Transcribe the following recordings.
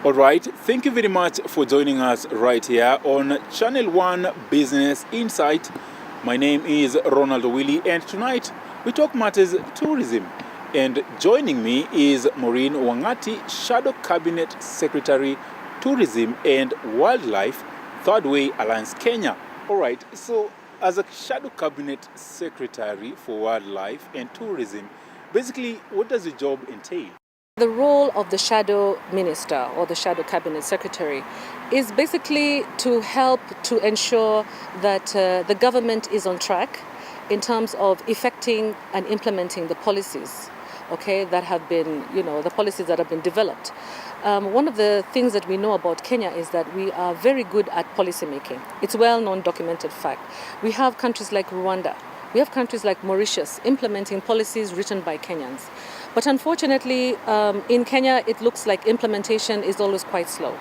All right, thank you very much for joining us right here on Channel 1 Business Insight. My name is Ronald Owili, and tonight we talk matters tourism. And joining me is Maureen Wang'ati, Shadow Cabinet Secretary, Tourism and Wildlife, Thirdway Alliance Kenya. All right, so as a Shadow Cabinet Secretary for Wildlife and Tourism, basically what does your job entail? The role of the Shadow Minister or the Shadow Cabinet Secretary is basically to help to ensure that the government is on track in terms of effecting and implementing the policies, that have been, the policies that have been developed. One of the things that we know about Kenya is that we are very good at policy making. It's well-known, documented fact. We have countries like Rwanda. We have countries like Mauritius implementing policies written by Kenyans. But unfortunately, in Kenya, it looks like implementation is always quite slow.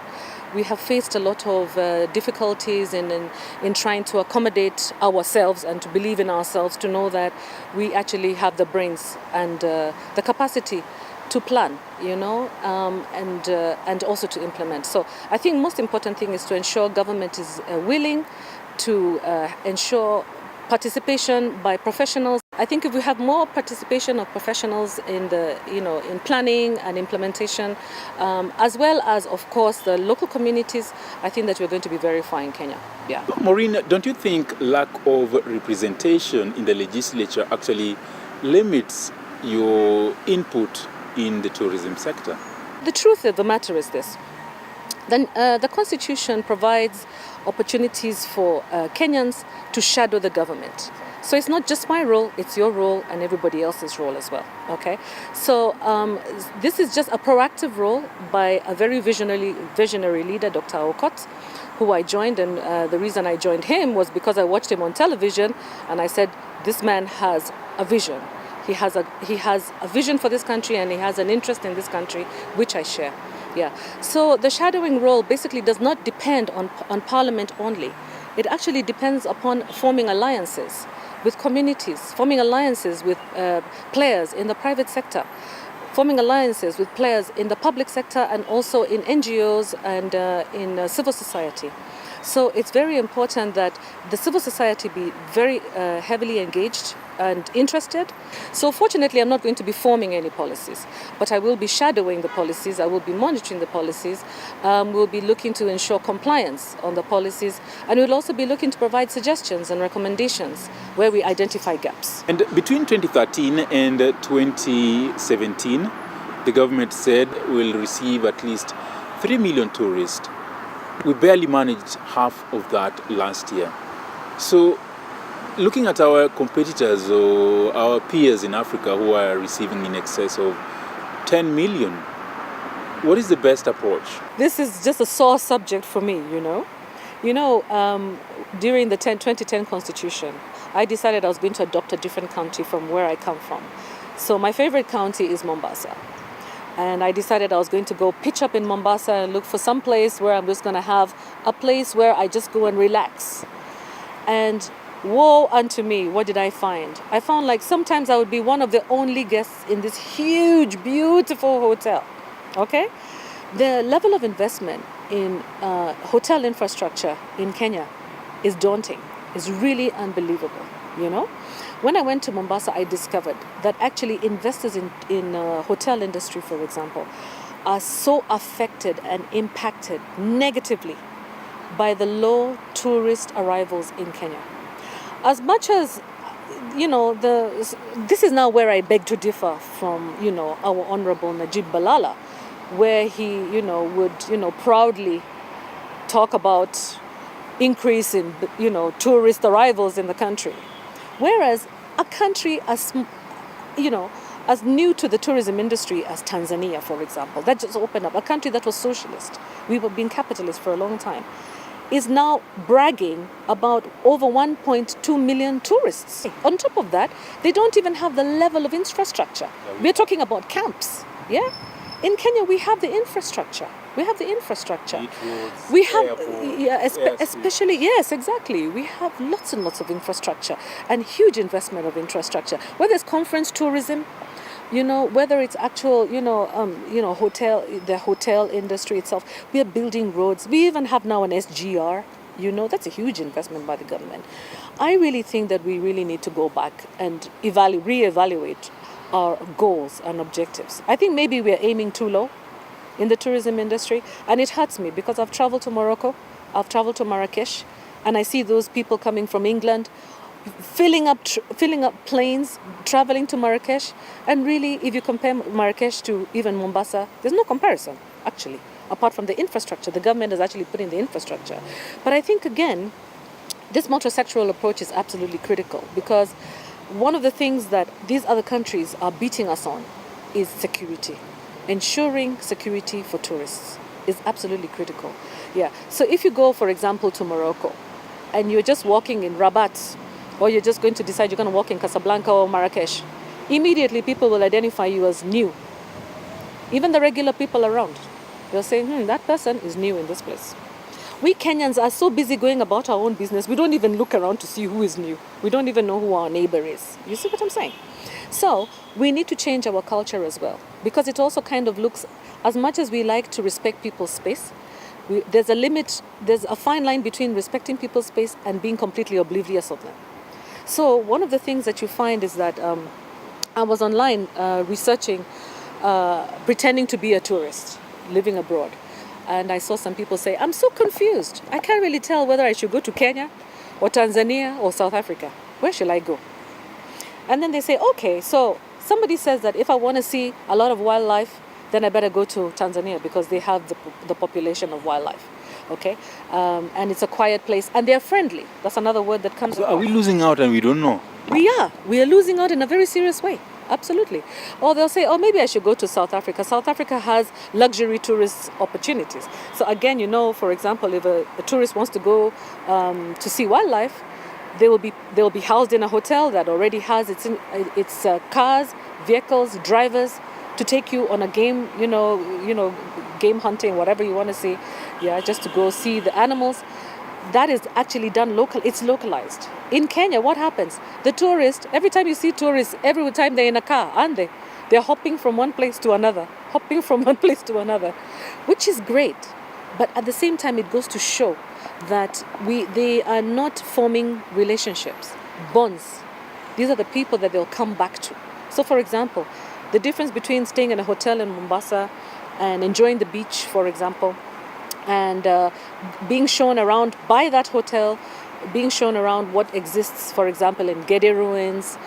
We have faced a lot of difficulties in trying to accommodate ourselves and to believe in ourselves, to know that we actually have the brains and the capacity to plan, and also to implement. So I think most important thing is to ensure government is willing to ensure participation by professionals. I think if we have more participation of professionals in in planning and implementation, as well as, of course, the local communities, I think that we're going to be very fine in Kenya. Yeah. Maureen, don't you think lack of representation in the legislature actually limits your input in the tourism sector? The truth of the matter is this. The Constitution provides opportunities for Kenyans to shadow the government. So it's not just my role, it's your role and everybody else's role as well, So this is just a proactive role by a very visionary leader, Dr. Okot, who I joined, and the reason I joined him was because I watched him on television and I said, this man has a vision. He has a vision for this country and he has an interest in this country, which I share. Yeah. So the shadowing role basically does not depend on Parliament only. It actually depends upon forming alliances with communities, forming alliances with players in the private sector, forming alliances with players in the public sector and also in NGOs and in civil society. So it's very important that the civil society be very heavily engaged and interested. So fortunately, I'm not going to be forming any policies, but I will be shadowing the policies, I will be monitoring the policies, we'll be looking to ensure compliance on the policies, and we'll also be looking to provide suggestions and recommendations where we identify gaps. And between 2013 and 2017, the government said we'll receive at least 3 million tourists. We barely managed half of that last year. So looking at our competitors or our peers in Africa who are receiving in excess of 10 million, what is the best approach? This is just a sore subject for me, during the 2010 Constitution, I decided I was going to adopt a different county from where I come from. So my favorite county is Mombasa. And I decided I was going to go pitch up in Mombasa and look for some place where I'm just going to have a place where I just go and relax. And woe unto me, what did I find? I found like sometimes I would be one of the only guests in this huge, beautiful hotel. The level of investment in hotel infrastructure in Kenya is daunting. It's really unbelievable, When I went to Mombasa, I discovered that actually investors in hotel industry, for example, are so affected and impacted negatively by the low tourist arrivals in Kenya. As much as, this is now where I beg to differ from, our Honorable Najib Balala, where he, would, proudly talk about increase in, tourist arrivals in the country. Whereas a country as new to the tourism industry as Tanzania, for example, that just opened up, a country that was socialist, we were being capitalist for a long time, is now bragging about over 1.2 million tourists. On top of that, they don't even have the level of infrastructure. We're talking about camps, In Kenya, we have the infrastructure. We have especially, yes, exactly. We have lots and lots of infrastructure and huge investment of infrastructure. Whether it's conference tourism, whether it's actual, hotel, the hotel industry itself. We are building roads. We even have now an SGR. That's a huge investment by the government. I really think that we really need to go back and reevaluate our goals and objectives. I think maybe we're aiming too low in the tourism industry, and it hurts me because I've traveled to Morocco, I've traveled to Marrakesh, and I see those people coming from England, filling up planes, traveling to Marrakesh, and really, if you compare Marrakesh to even Mombasa, there's no comparison, actually, apart from the infrastructure. The government has actually put in the infrastructure. But I think, again, this multi-sectoral approach is absolutely critical, because one of the things that these other countries are beating us on is security. Ensuring security for tourists is absolutely critical. Yeah. So if you go, for example, to Morocco, and you're just walking in Rabat, or you're just going to decide you're going to walk in Casablanca or Marrakesh, immediately people will identify you as new. Even the regular people around, they'll say, that person is new in this place. We Kenyans are so busy going about our own business, we don't even look around to see who is new. We don't even know who our neighbor is. You see what I'm saying? So we need to change our culture as well, because it also kind of looks, as much as we like to respect people's space, there's a limit, there's a fine line between respecting people's space and being completely oblivious of them. So one of the things that you find is that I was online researching, pretending to be a tourist living abroad. And I saw some people say, I'm so confused. I can't really tell whether I should go to Kenya or Tanzania or South Africa. Where shall I go? And then they say, okay, so somebody says that if I want to see a lot of wildlife, then I better go to Tanzania because they have the population of wildlife. Okay? And it's a quiet place. And they're friendly. That's another word that comes. So are we losing out and we don't know? We are. We are losing out in a very serious way. Absolutely. Or they'll say, maybe I should go to South Africa. South Africa has luxury tourist opportunities. So again, for example, if a tourist wants to go to see wildlife, they will be housed in a hotel that already has its cars, vehicles, drivers to take you on a game, game hunting, whatever you want to see. Yeah, just to go see the animals. That is actually done local. It's localized. In Kenya, what happens? The tourist, every time you see tourists, every time they're in a car, aren't they? They're hopping from one place to another, which is great. But at the same time, it goes to show that they are not forming relationships, bonds. These are the people that they'll come back to. So, for example, the difference between staying in a hotel in Mombasa and enjoying the beach, for example, and being shown around by that hotel, being shown around what exists, for example, in Gede ruins,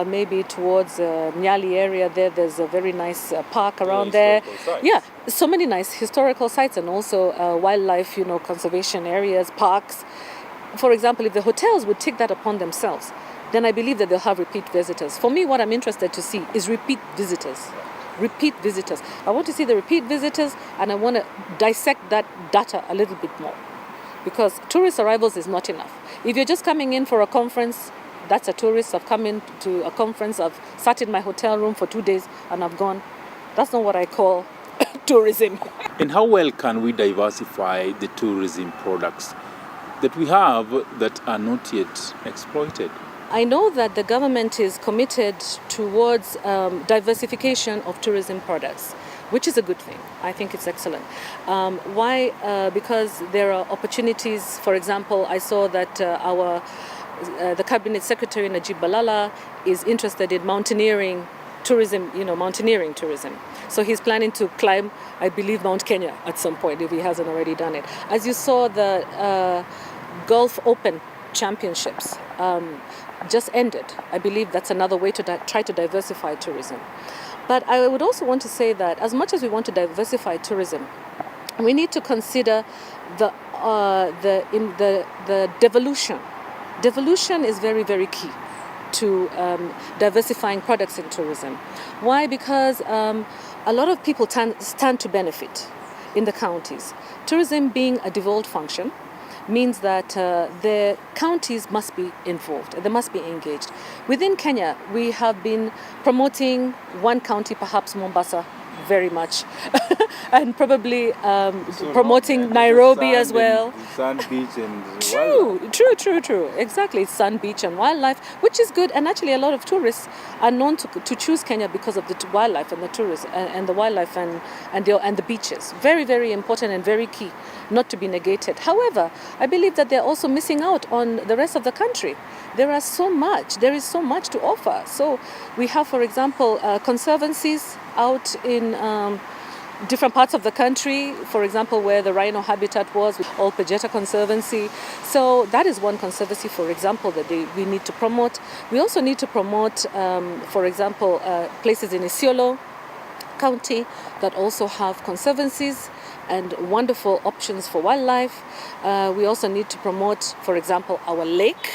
maybe towards Nyali area there's a very nice park around there. Yeah, so many nice historical sites, and also wildlife, conservation areas, parks. For example, if the hotels would take that upon themselves, then I believe that they'll have repeat visitors. For me, what I'm interested to see is repeat visitors. I want to see the repeat visitors, and I want to dissect that data a little bit more, because tourist arrivals is not enough. If you're just coming in for a conference, that's a tourist. I've come in to a conference, I've sat in my hotel room for 2 days and I've gone. That's not what I call tourism. And how well can we diversify the tourism products that we have that are not yet exploited? I know that the government is committed towards diversification of tourism products, which is a good thing. I think it's excellent. Why? Because there are opportunities. For example, I saw that the Cabinet Secretary Najib Balala is interested in mountaineering tourism, mountaineering tourism. So he's planning to climb, I believe, Mount Kenya at some point, if he hasn't already done it. As you saw, the Gulf Open Championships just ended. I believe that's another way to try to diversify tourism. But I would also want to say that as much as we want to diversify tourism, we need to consider the devolution. Devolution is very, very key to diversifying products in tourism. Why? Because a lot of people stand to benefit in the counties. Tourism being a devolved function means that the counties must be involved, they must be engaged. Within Kenya, we have been promoting one county, perhaps Mombasa, very much, and probably So promoting long, Nairobi sand as well. and sand, beach, and wildlife. True. Exactly. It's sun, beach, and wildlife, which is good. And actually, a lot of tourists are known to choose Kenya because of the wildlife and the tourists and the wildlife and the beaches. Very, very important and very key, not to be negated. However, I believe that they're also missing out on the rest of the country. There is so much to offer. So we have, for example, conservancies out in different parts of the country, for example, where the rhino habitat was, with Old Pejeta Conservancy. So that is one conservancy, for example, that we need to promote. We also need to promote, for example, places in Isiolo County that also have conservancies and wonderful options for wildlife. We also need to promote, for example, our lake.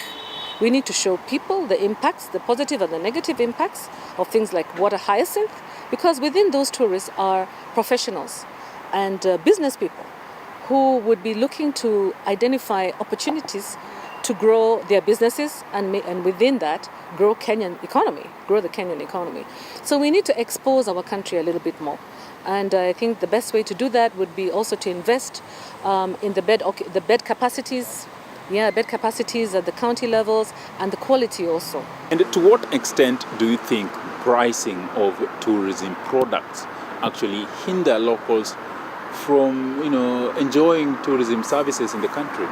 We need to show people the impacts, the positive and the negative impacts of things like water hyacinth, because within those tourists are professionals and business people who would be looking to identify opportunities to grow their businesses and within that grow the Kenyan economy. So we need to expose our country a little bit more. And I think the best way to do that would be also to invest in the bed capacities. Bed capacities at the county levels and the quality also. And to what extent do you think pricing of tourism products actually hinder locals from, enjoying tourism services in the country?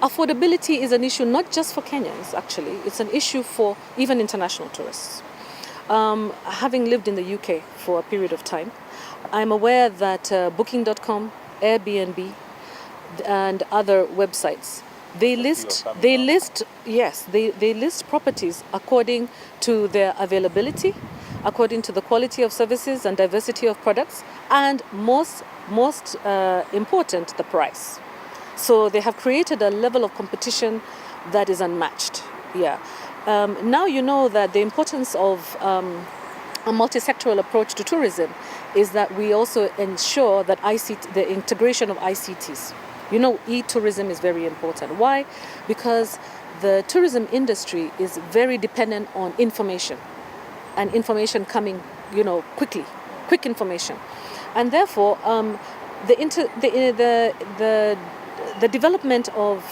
Affordability is an issue not just for Kenyans, actually. It's an issue for even international tourists. Having lived in the UK for a period of time, I'm aware that Booking.com, Airbnb, and other websites, they list properties according to their availability, according to the quality of services and diversity of products, and most important, the price. So they have created a level of competition that is unmatched. Now you know that the importance of a multi-sectoral approach to tourism is that we also ensure that the integration of ICTs. E-tourism is very important. Why? Because the tourism industry is very dependent on information, and information coming, quick information, and therefore the development of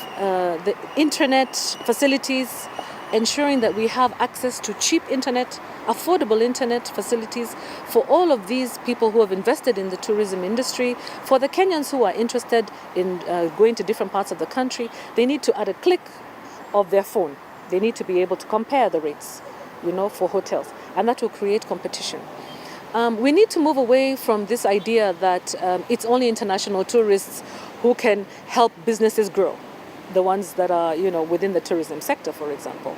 the internet facilities, ensuring that we have access to cheap internet, affordable internet facilities for all of these people who have invested in the tourism industry. For the Kenyans who are interested in going to different parts of the country, they need to, at a click of their phone, they need to be able to compare the rates, for hotels, and that will create competition. We need to move away from this idea that it's only international tourists who can help businesses grow, the ones that are, within the tourism sector, for example.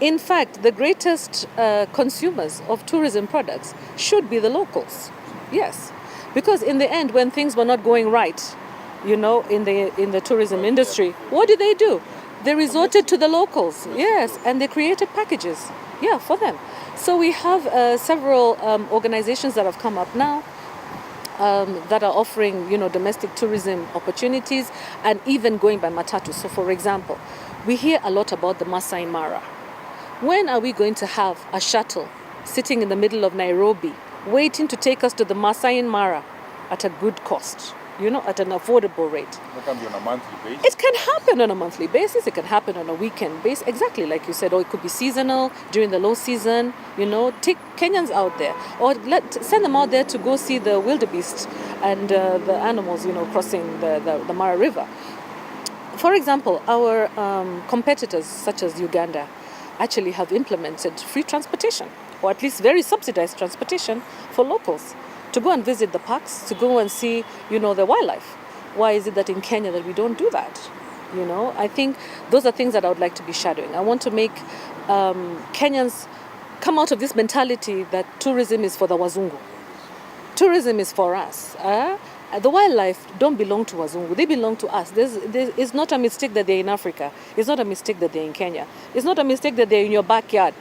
In fact, the greatest consumers of tourism products should be the locals. Yes, because in the end, when things were not going right, in the tourism industry, what did they do? They resorted to the locals, yes, and they created packages, for them. So we have several organizations that have come up now that are offering, domestic tourism opportunities and even going by matatu. So, for example, we hear a lot about the Masai Mara. When are we going to have a shuttle sitting in the middle of Nairobi waiting to take us to the Masai Mara at a good cost, at an affordable rate? That can be on a monthly basis. It can happen on a monthly basis. It can happen on a weekend basis, exactly like you said. Or it could be seasonal, during the low season. Take Kenyans out there, or send them out there to go see the wildebeest and the animals, crossing the Mara River. For example, our competitors, such as Uganda, actually have implemented free transportation, or at least very subsidized transportation for locals to go and visit the parks, to go and see, the wildlife. Why is it that in Kenya that we don't do that? I think those are things that I would like to be shadowing. I want to make Kenyans come out of this mentality that tourism is for the Wazungu. Tourism is for us. The wildlife don't belong to Wazungu. They belong to us. It's not a mistake that they're in Africa. It's not a mistake that they're in Kenya. It's not a mistake that they're in your backyard.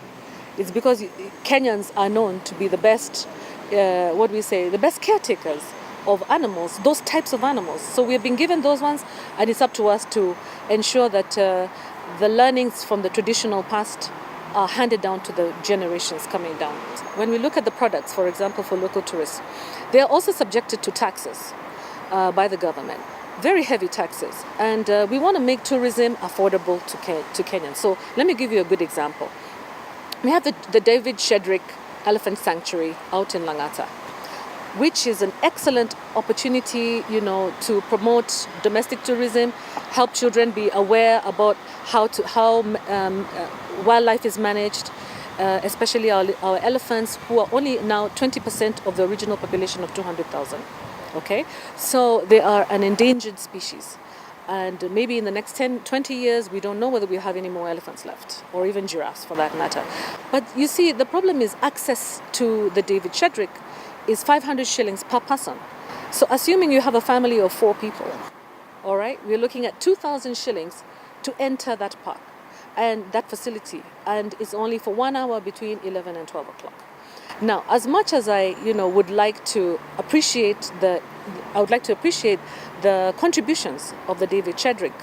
It's because Kenyans are known to be the best, the best caretakers of animals, those types of animals. So we have been given those ones, and it's up to us to ensure that the learnings from the traditional past are handed down to the generations coming down. When we look at the products, for example, for local tourists, they are also subjected to taxes by the government, very heavy taxes. And we want to make tourism affordable to Kenyans. So let me give you a good example. We have the David Shedrick Elephant Sanctuary out in Lang'ata, which is an excellent opportunity, to promote domestic tourism, help children be aware about how wildlife is managed, especially our elephants, who are only now 20% of the original population of 200,000. Okay, so they are an endangered species. And maybe in the next 10, 20 years, we don't know whether we have any more elephants left, or even giraffes for that matter. But you see, the problem is access to the David Shedrick is 500 shillings per person. So assuming you have a family of 4 people, all right, we're looking at 2,000 shillings to enter that park and that facility. And it's only for 1 hour between 11 and 12 o'clock. Now, as much as I, would like to appreciate the contributions of the David Shedrick,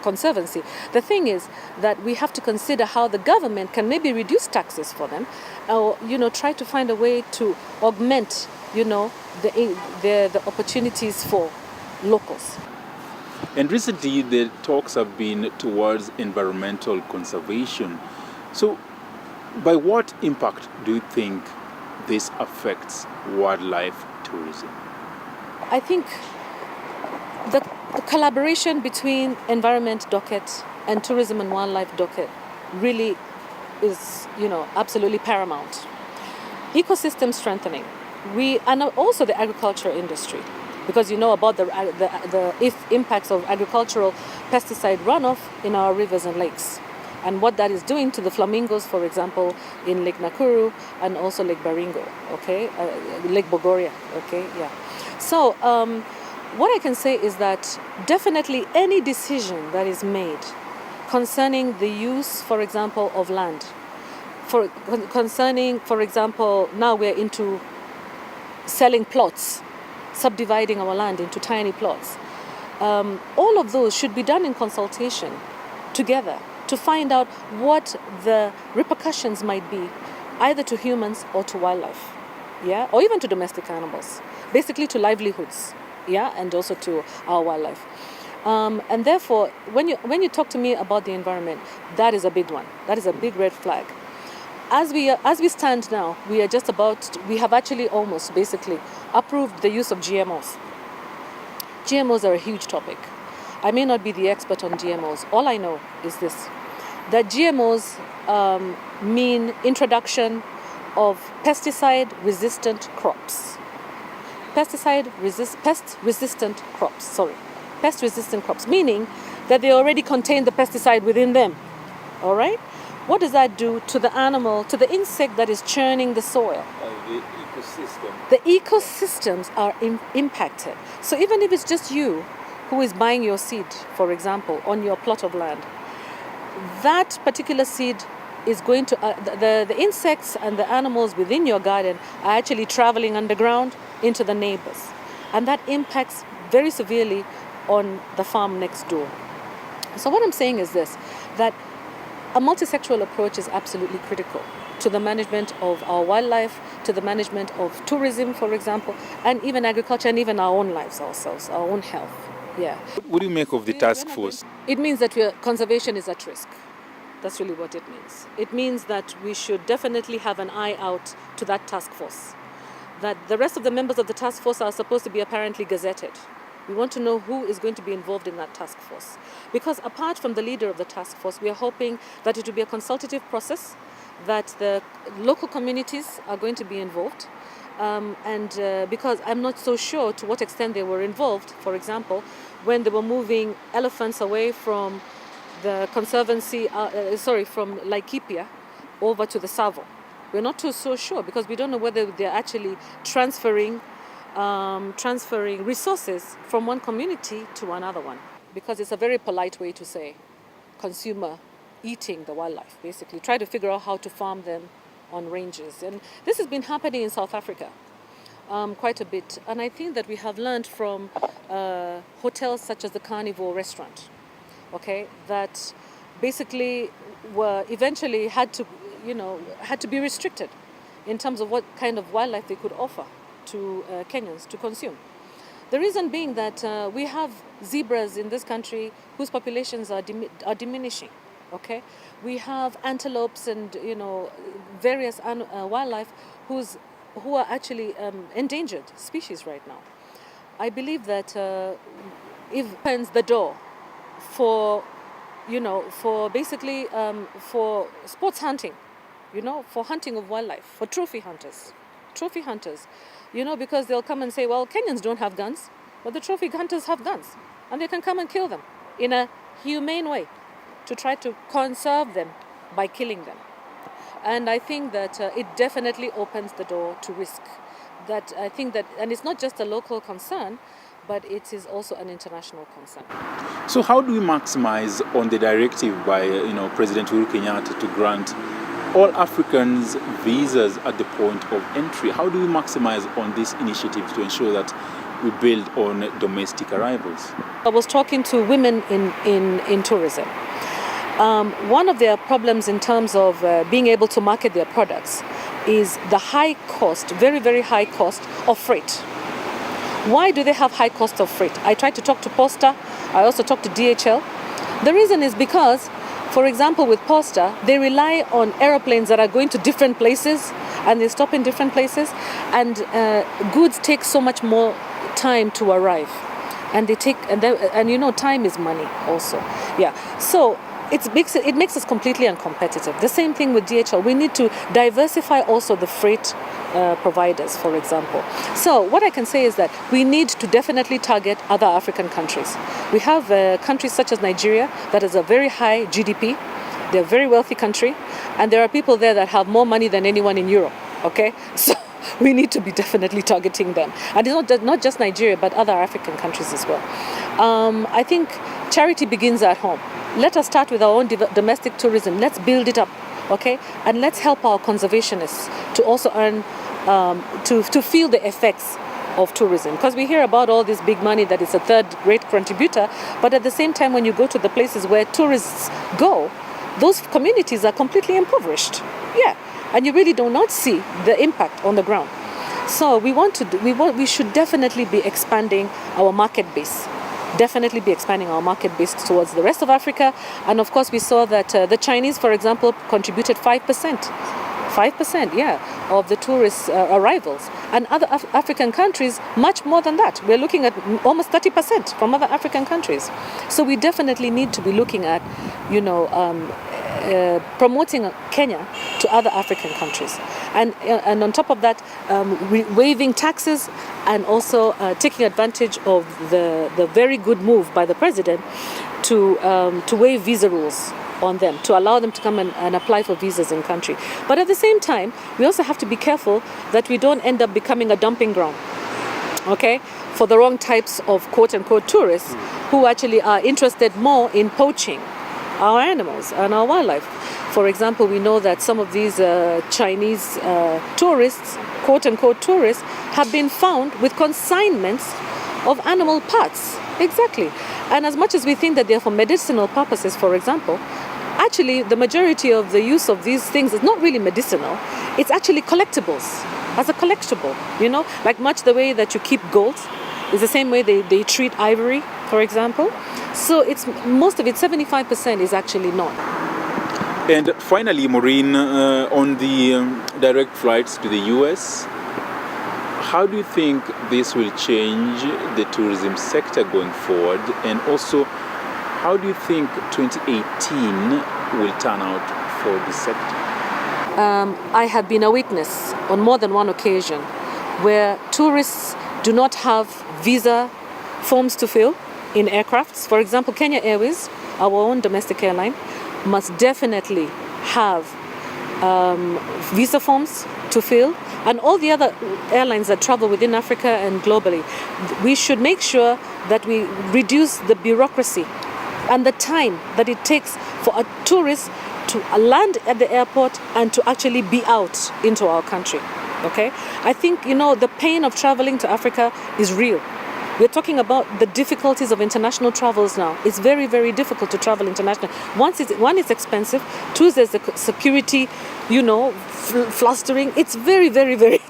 conservancy. The thing is that we have to consider how the government can maybe reduce taxes for them, or try to find a way to augment, the opportunities for locals. And recently, the talks have been towards environmental conservation. So, by what impact do you think this affects wildlife tourism? I think the collaboration between environment docket and tourism and wildlife docket really is, absolutely paramount. Ecosystem strengthening, and also the agriculture industry, because you know about the impacts of agricultural pesticide runoff in our rivers and lakes, and what that is doing to the flamingos, for example, in Lake Nakuru and also Lake Baringo, Lake Bogoria, yeah. So what I can say is that definitely any decision that is made concerning the use, for example, of land, concerning, for example, now we're into selling plots, subdividing our land into tiny plots. All of those should be done in consultation together to find out what the repercussions might be, either to humans or to wildlife, yeah, or even to domestic animals, basically to livelihoods, yeah, and also to our wildlife. And therefore, when you talk to me about the environment, that is a big one. That is a big red flag. As we stand now, we have actually almost basically approved the use of GMOs. GMOs are a huge topic. I may not be the expert on GMOs. All I know is this, that GMOs mean introduction of pesticide-resistant crops. Pest-resistant crops, meaning that they already contain the pesticide within them. All right? What does that do to the animal, to the insect that is churning the soil? The ecosystem. The ecosystems are impacted. So even if it's just you who is buying your seed, for example, on your plot of land, that particular seed is going to, the insects and the animals within your garden are actually traveling underground into the neighbors. And that impacts very severely on the farm next door. So what I'm saying is this, that a multisectoral approach is absolutely critical to the management of our wildlife, to the management of tourism, for example, and even agriculture, and even our own lives ourselves, our own health. Yeah. What do you make of the task force? It means that conservation is at risk. That's really what it means. It means that we should definitely have an eye out to that task force. That the rest of the members of the task force are supposed to be apparently gazetted. We want to know who is going to be involved in that task force. Because apart from the leader of the task force, we are hoping that it will be a consultative process, that the local communities are going to be involved. Because I'm not so sure to what extent they were involved, for example, when they were moving elephants away from the conservancy, from Laikipia over to the Savo. We're not so sure because we don't know whether they're actually transferring resources from one community to another one, because it's a very polite way to say consumer eating the wildlife, basically. Try to figure out how to farm them on ranges. And this has been happening in South Africa quite a bit. And I think that we have learned from hotels such as the Carnivore restaurant, okay, that basically were eventually had to be restricted in terms of what kind of wildlife they could offer to Kenyans to consume. The reason being that we have zebras in this country whose populations are diminishing. Okay, we have antelopes and various wildlife who are actually endangered species right now. I believe that it opens the door for basically for sports hunting, for hunting of wildlife, for trophy hunters, because they'll come and say, well, Kenyans don't have guns, but the trophy hunters have guns, and they can come and kill them in a humane way to try to conserve them by killing them. And I think that it definitely opens the door to risk. That I think that, and it's not just a local concern, but it is also an international concern. So how do we maximize on the directive by President Uhuru Kenyatta to grant all Africans visas at the point of entry? How do we maximize on this initiative to ensure that we build on domestic arrivals? I was talking to women in tourism. One of their problems in terms of being able to market their products is the high cost, very, very high cost of freight. Why do they have high cost of freight? I tried to talk to Posta, I also talked to DHL. The reason is because, for example, with Posta, they rely on aeroplanes that are going to different places and they stop in different places, and goods take so much more time to arrive. And time is money also. Yeah. So it makes us completely uncompetitive. The same thing with DHL. We need to diversify also the freight providers, for example. So what I can say is that we need to definitely target other African countries. We have countries such as Nigeria that has a very high GDP. They're a very wealthy country, and there are people there that have more money than anyone in Europe. Okay, so we need to be definitely targeting them, and it's not just Nigeria, but other African countries as well. I think charity begins at home. Let us start with our own domestic tourism. Let's build it up, okay? And let's help our conservationists to also earn, to feel the effects of tourism. Because we hear about all this big money that is a third-rate contributor, but at the same time, when you go to the places where tourists go, those communities are completely impoverished. Yeah, and you really do not see the impact on the ground. So we should definitely be expanding our market base. Definitely be expanding our market base towards the rest of Africa. And of course, we saw that the Chinese, for example, contributed 5%, of the tourist arrivals. And other African countries, much more than that. We're looking at almost 30% from other African countries. So we definitely need to be looking at, promoting Kenya to other African countries. And on top of that, waiving taxes and also taking advantage of the very good move by the president to waive visa rules on them, to allow them to come and apply for visas in country. But at the same time, we also have to be careful that we don't end up becoming a dumping ground, okay, for the wrong types of quote-unquote tourists who actually are interested more in poaching our animals and our wildlife. For example, we know that some of these Chinese tourists, quote-unquote tourists, have been found with consignments of animal parts. Exactly. And as much as we think that they're for medicinal purposes, for example, actually the majority of the use of these things is not really medicinal. It's actually collectibles, as a collectible, like much the way that you keep gold is the same way they treat ivory, for example. So it's most of it, 75% is actually not. And finally, Maureen, on the direct flights to the US, how do you think this will change the tourism sector going forward? And also, how do you think 2018 will turn out for the sector? I have been a witness on more than one occasion where tourists do not have visa forms to fill in aircrafts. For example, Kenya Airways, our own domestic airline, must definitely have visa forms to fill, and all the other airlines that travel within Africa and globally. We should make sure that we reduce the bureaucracy and the time that it takes for a tourist to land at the airport and to actually be out into our country. Okay? I think, the pain of traveling to Africa is real. We're talking about the difficulties of international travels now. It's very, very difficult to travel international. One, it's expensive. Two, there's the security, flustering. It's very, very, very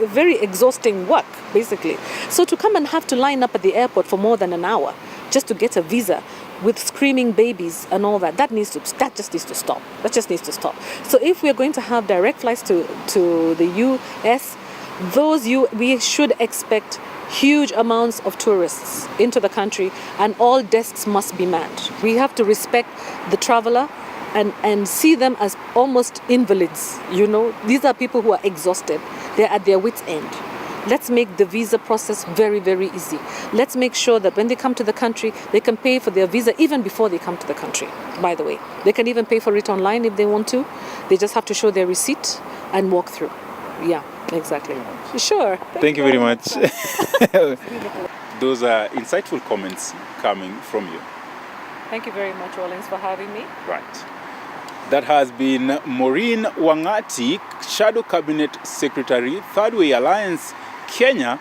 very exhausting work, basically. So to come and have to line up at the airport for more than an hour just to get a visa with screaming babies and all that, that just needs to stop. That just needs to stop. So if we're going to have direct flights to the US, we should expect huge amounts of tourists into the country, and all desks must be manned. We have to respect the traveler and see them as almost invalids. These are people who are exhausted. They're at their wits' end. Let's make the visa process very, very easy. Let's make sure that when they come to the country, they can pay for their visa even before they come to the country, by the way. They can even pay for it online if they want to. They just have to show their receipt and walk through. Yeah, exactly. Sure. Thank you very much. Those are insightful comments coming from you. Thank you very much, Rollins, for having me. Right. That has been Maureen Wang'ati, Shadow Cabinet Secretary, Thirdway Alliance, Kenya,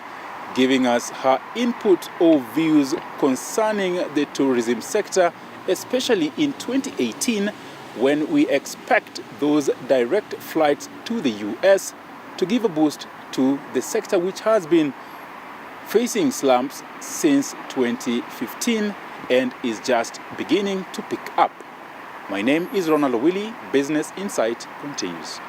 giving us her input or views concerning the tourism sector, especially in 2018, when we expect those direct flights to the US to give a boost to the sector, which has been facing slumps since 2015 and is just beginning to pick up. My name is Ronald Owili. Business Insight continues.